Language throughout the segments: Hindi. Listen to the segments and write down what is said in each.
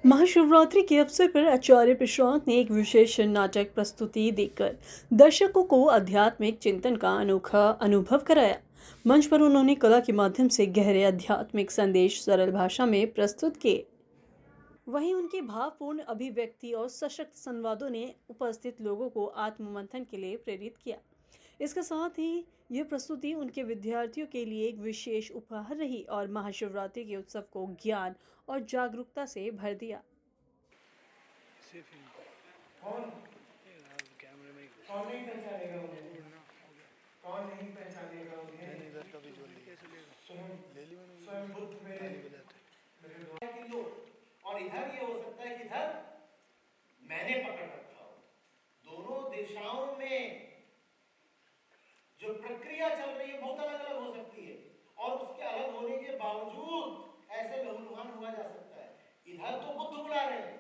महाशिवरात्रि के अवसर पर आचार्य प्रशांत ने एक विशेष नाटक प्रस्तुति देकर दर्शकों को आध्यात्मिक चिंतन का अनोखा अनुभव कराया। मंच पर उन्होंने कला के माध्यम से गहरे आध्यात्मिक संदेश सरल भाषा में प्रस्तुत किए। वहीं उनके भावपूर्ण अभिव्यक्ति और सशक्त संवादों ने उपस्थित लोगों को आत्ममंथन के लिए प्रेरित किया। इसके साथ ही यह प्रस्तुति उनके विद्यार्थियों के लिए एक विशेष उपहार रही और महाशिवरात्रि के उत्सव को ज्ञान और जागरूकता से भर दिया। कौन नहीं पहचानेगा उन्हें? कौन नहीं पहचानेगा उन्हें? स्वयं बुद्ध मेरे लो। और इधर ये हो सकता है कि इधर मैंने पकड़ रखा हो। दोनों दिशाओं में जो प्रक्रिया चल रही है बहुत अलग अलग हो सकती है और उसके अलग होने के बावजूद ऐसे लहूलुहान हुआ जा सकता है। इधर तो बुद्ध बुला रहे हैं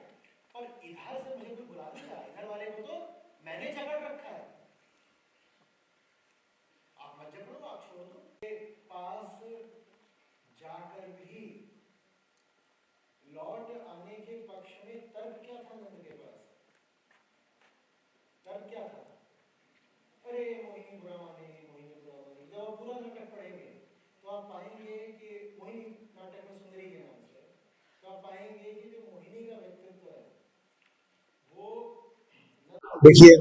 पर इधर से मुझे कोई बुला नहीं रहा। इधर वाले को तो मैंने जकड़ रखा है। आप मत जकड़ो, आप छोड़ दो। पास जाकर भी लौट आने के पक्ष में तर्क क्या था? नंद के पास तर्क क्या था? अरे मोहिनी बुरा मानेगी, मोहिनी बुरा मानेगी। जब आप पूरा नाटक पढ़ेंगे तो आप पाएंगे कि मोहिनी नाटक में सुंदरी के नाम से तो आप पाएंगे कि जो मोहिनी का व्यक्तित्व है वो देखिए,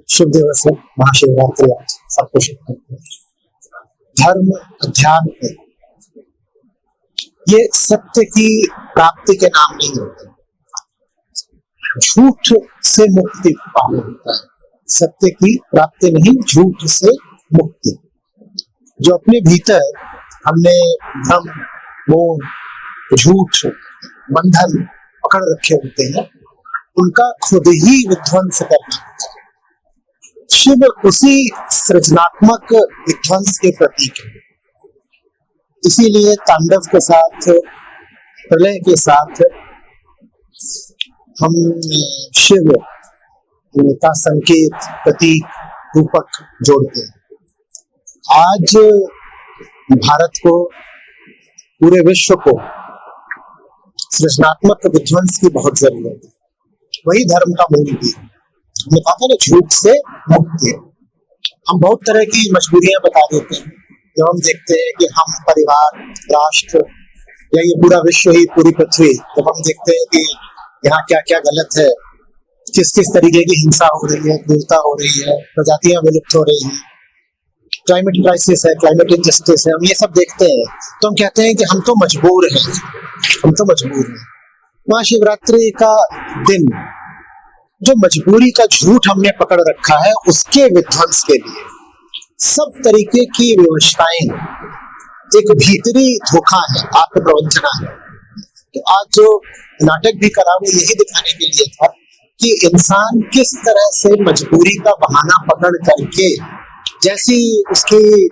शुभ दिवस है, महाशिवरात्रि आज सबको शुभ। धर्म अध्यात्म ये सत्य की प्राप्ति के नाम नहीं होते। झूठ से मुक्ति पाना होता है, सत्य की प्राप्ति नहीं, झूठ से मुक्ति। जो अपने भीतर हमने भ्रम, मोह, झूठ, बंधन पकड़ रखे होते हैं उनका खुद ही विध्वंस करना होता है। शिव उसी सृजनात्मक विध्वंस के प्रतीक है। इसीलिए तांडव के साथ, प्रलय के साथ हम शिव का संकेत, प्रतीक, रूपक जोड़ते हैं। आज भारत को, पूरे विश्व को सृजनात्मक विध्वंस की बहुत जरूरत है। वही धर्म का मूल भी है। हमने कहा था ना, झूठ से मुक्ति। हम बहुत तरह की मजबूरियां बता देते हैं जब हम देखते हैं कि हम परिवार, राष्ट्र या ये पूरा विश्व ही, पूरी पृथ्वी, जब हम देखते हैं कि यहाँ क्या क्या गलत है, किस किस तरीके की हिंसा हो रही है, क्रूरता हो रही है, प्रजातियां विलुप्त हो रही हैं, क्लाइमेट क्राइसिस है, क्लाइमेट इनजस्टिस है, हम ये सब देखते हैं तो हम कहते हैं कि हम तो मजबूर हैं, हम तो मजबूर हैं। महाशिवरात्रि का दिन जो मजबूरी का झूठ हमने पकड़ रखा है उसके विध्वंस के लिए सब तरीके की व्यवस्थाएं, एक भीतरी धोखा है, आत्मप्रवंचना है। तो आज जो नाटक भी करा वो यही दिखाने के लिए था कि इंसान किस तरह से मजबूरी का बहाना पकड़ करके, जैसी उसकी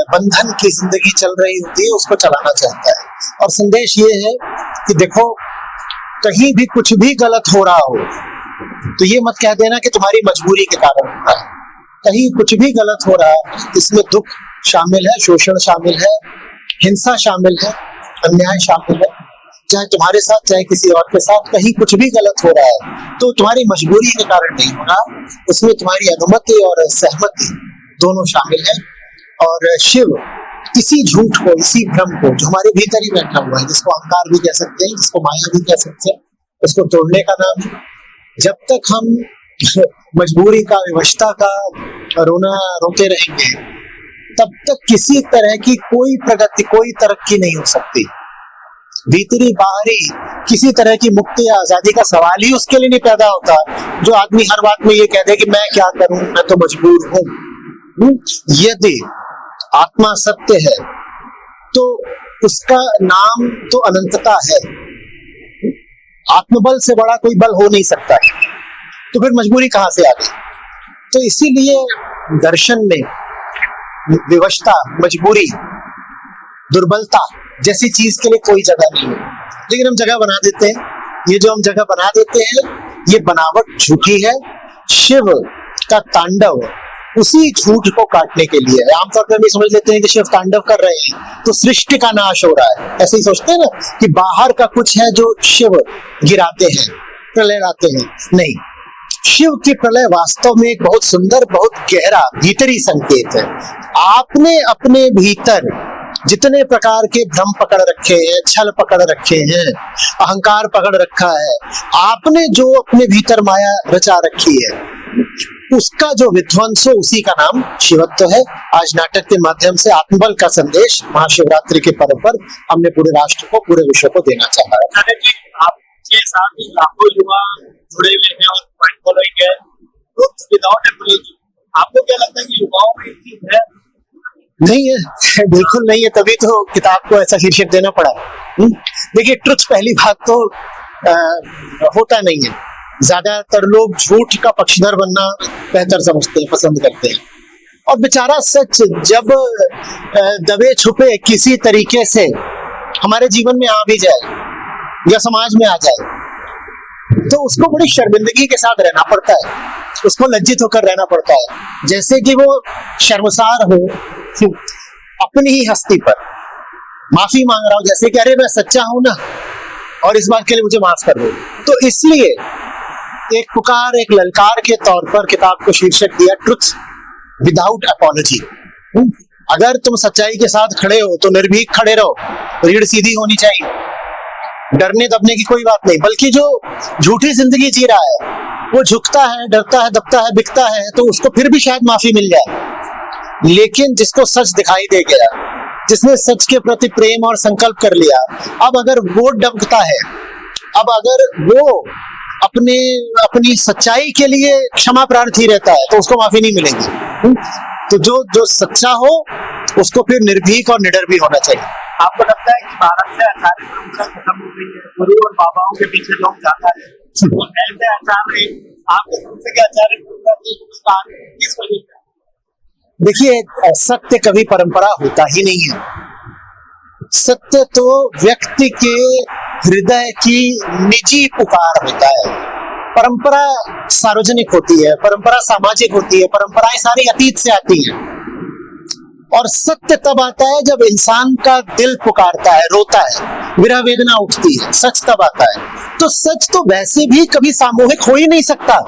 बंधन की जिंदगी चल रही होती है, उसको चलाना चाहता है। और संदेश ये है कि देखो, कहीं भी कुछ भी गलत हो रहा हो तो ये मत कह देना कि तुम्हारी मजबूरी के कारण हो रहा है। कहीं कुछ भी गलत हो रहा है, इसमें दुख शामिल है, शोषण शामिल है, हिंसा शामिल है, अन्याय शामिल है, चाहे तुम्हारे साथ चाहे किसी और के साथ, कहीं कुछ भी गलत हो रहा है तो तुम्हारी मजबूरी के कारण नहीं हो रहा, उसमें तुम्हारी अनुमति और सहमति दोनों शामिल है। और शिव इसी झूठ को, इसी भ्रम को जो हमारे भीतर ही बैठा हुआ है, जिसको अहंकार भी कह सकते हैं, जिसको माया भी कह सकते हैं, उसको तोड़ने का नाम है। जब तक हम मजबूरी का, विवशता का रोना रोते रहेंगे तब तक किसी तरह की कोई प्रगति, कोई तरक्की नहीं हो सकती। भीतरी बाहरी किसी तरह की मुक्ति या आजादी का सवाल ही उसके लिए नहीं पैदा होता जो आदमी हर बात में ये कह दे कि मैं क्या करूं, मैं तो मजबूर हूं। यदि आत्मा सत्य है तो उसका नाम तो अनंतता है। आत्मबल से बड़ा कोई बल हो नहीं सकता है, तो फिर मजबूरी कहां से आ गई? तो इसीलिए दर्शन में विवशता, मजबूरी, दुर्बलता जैसी चीज के लिए कोई जगह नहीं है, लेकिन हम जगह बना देते हैं। ये जो हम जगह बना देते हैं ये बनावट झूठी है। शिव का तांडव उसी झूठ को काटने के लिए है। आमतौर पर हम ये समझ लेते हैं कि शिव तांडव कर रहे हैं तो सृष्टि का नाश हो रहा है, ऐसे ही सोचते हैं ना कि बाहर का कुछ है जो शिव गिराते हैं, प्रलय लाते हैं। नहीं, शिव की प्रलय वास्तव में एक बहुत सुंदर, बहुत गहरा भीतरी संकेत है। आपने अपने भीतर जितने प्रकार के भ्रम पकड़ रखे हैं, छल पकड़ रखे हैं, अहंकार पकड़ रखा है, आपने जो अपने भीतर माया रचा रखी है, उसका जो विध्वंस हो उसी का नाम शिवत्व है। आज नाटक के माध्यम से आत्मबल का संदेश महाशिवरात्रि के पर्व पर हमने पूरे राष्ट्र को, पूरे विश्व को देना चाहा है। आपके साथ ही लाखों युवा जुड़े हुए हैं और पॉइंट फॉलोइंग है, विदाउट एपोलॉजी। आपको क्या लगता है कि युवाओं में एक चीज है? नहीं है, बिल्कुल नहीं है, तभी तो किताब को ऐसा शीर्षक देना पड़ा। देखिए, ट्रुथ पहली बात तो होता नहीं है। ज्यादातर लोग झूठ का पक्षधर बनना बेहतर समझते हैं, पसंद करते हैं। और बेचारा सच जब दबे छुपे किसी तरीके से हमारे जीवन में आ भी जाए या समाज में आ जाए तो उसको बड़ी शर्मिंदगी के साथ रहना पड़ता है, उसको लज्जित होकर रहना पड़ता है, जैसे कि वो शर्मसार हो अपनी ही हस्ती पर, माफी मांग रहा हो, जैसे कि अरे मैं सच्चा हूं ना और इस बात के लिए मुझे माफ कर दो। तो इसलिए एक पुकार, एक ललकार के तौर पर किताब को शीर्षक दिया ट्रुथ विदाउट अपॉलॉजी। अगर तुम सच्चाई के साथ खड़े हो तो निर्भीक खड़े रहो, रीढ़ सीधी होनी चाहिए, डरने दबने की कोई बात नहीं। बल्कि जो झूठी जिंदगी जी रहा है वो झुकता है, डरता है, दबता है, बिकता है, तो उसको फिर भी शायद माफी मिल जाए। लेकिन जिसको सच दिखाई दे गया, जिसने सच के प्रति प्रेम और संकल्प कर लिया, अब अगर वो डबकता है, अब अगर वो अपनी सच्चाई के लिए क्षमा प्रार्थी रहता है तो उसको माफी नहीं मिलेगी। तो जो सच्चा हो उसको फिर निर्भीक और निडर भी होना चाहिए। आपको लगता है कि भारत से आचार्य परंपरा खत्म हो गई है, गुरु और बाबाओं के पीछे लोग जाता है, तो ऐसे आचार्य आपके समझ के आचार्य परंपरा किस वजह से? देखिए, सत्य कभी परंपरा होता ही नहीं है। सत्य तो व्यक्ति के हृदय की निजी पुकार होता है। परंपरा सार्वजनिक होती है, परंपरा सामाजिक होती है, परंपराएं सारी अतीत से आती हैं। और सत्य तब आता है जब इंसान का दिल पुकारता है, रोता है, विरह वेदना उठती है, सच तब आता है। तो सच तो वैसे भी कभी सामूहिक हो ही नहीं सकता।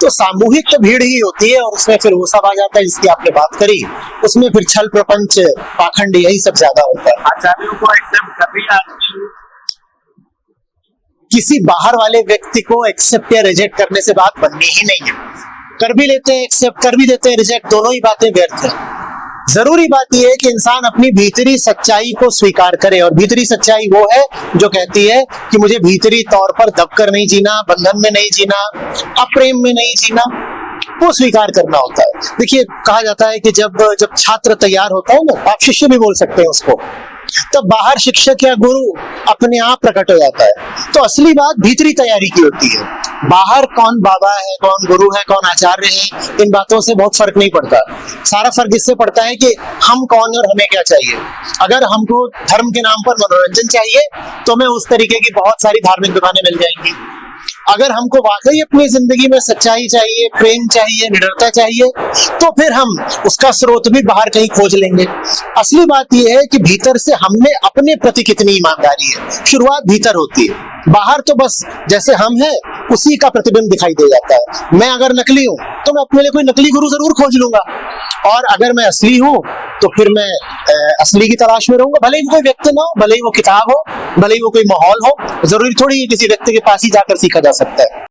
तो सामूहिक तो भीड़ ही होती है और उसमें फिर वो सब आ जाता है जिसकी आपने बात करी, उसमें फिर छल प्रपंच, पाखंड, यही सब ज्यादा होता है। आचार्यों को एक्सेप्ट कर रही है किसी बाहर वाले व्यक्ति को एक्सेप्ट या रिजेक्ट करने से बात बननी ही नहीं है। कर भी लेते हैं एक्सेप्ट, कर भी देते हैं रिजेक्ट, दोनों ही बातें व्यर्थ हैं। जरूरी बात यह है कि इंसान अपनी भीतरी सच्चाई को स्वीकार करे, और भीतरी सच्चाई वो है जो कहती है कि मुझे भीतरी तौर पर दबकर नहीं जीना, बंधन में नहीं जीना, अप्रेम में नहीं जीना, वो स्वीकार करना होता है। देखिए, कहा जाता है कि जब छात्र तैयार होता है ना, आप शिष्य भी बोल सकते हैं उसको, तब बाहर शिक्षक या गुरु अपने आप प्रकट हो जाता है। तो असली बात भीतरी तैयारी की होती है। बाहर कौन बाबा है, कौन गुरु है, कौन आचार्य है, इन बातों से बहुत फर्क नहीं पड़ता। सारा फर्क इससे पड़ता है कि हम कौन और हमें क्या चाहिए। अगर हमको धर्म के नाम पर मनोरंजन चाहिए तो हमें उस तरीके की बहुत सारी धार्मिक दुकानें मिल जाएंगी। अगर हमको वाकई अपनी जिंदगी में सच्चाई चाहिए, प्रेम चाहिए, निडरता चाहिए, तो फिर हम उसका स्रोत भी बाहर कहीं खोज लेंगे। असली बात यह है कि भीतर से हमने अपने प्रति कितनी ईमानदारी है। शुरुआत भीतर होती है, बाहर तो बस जैसे हम हैं उसी का प्रतिबिंब दिखाई दे जाता है। मैं अगर नकली हूं तो मैं अपने लिए कोई नकली गुरु जरूर खोज लूंगा, और अगर मैं असली हूं तो फिर मैं असली की तलाश में रहूंगा। भले ही वो कोई व्यक्ति ना हो, भले ही वो किताब हो, भले ही वो कोई माहौल हो, जरूरी थोड़ी किसी व्यक्ति के पास ही जाकर सीखा जा सकता है।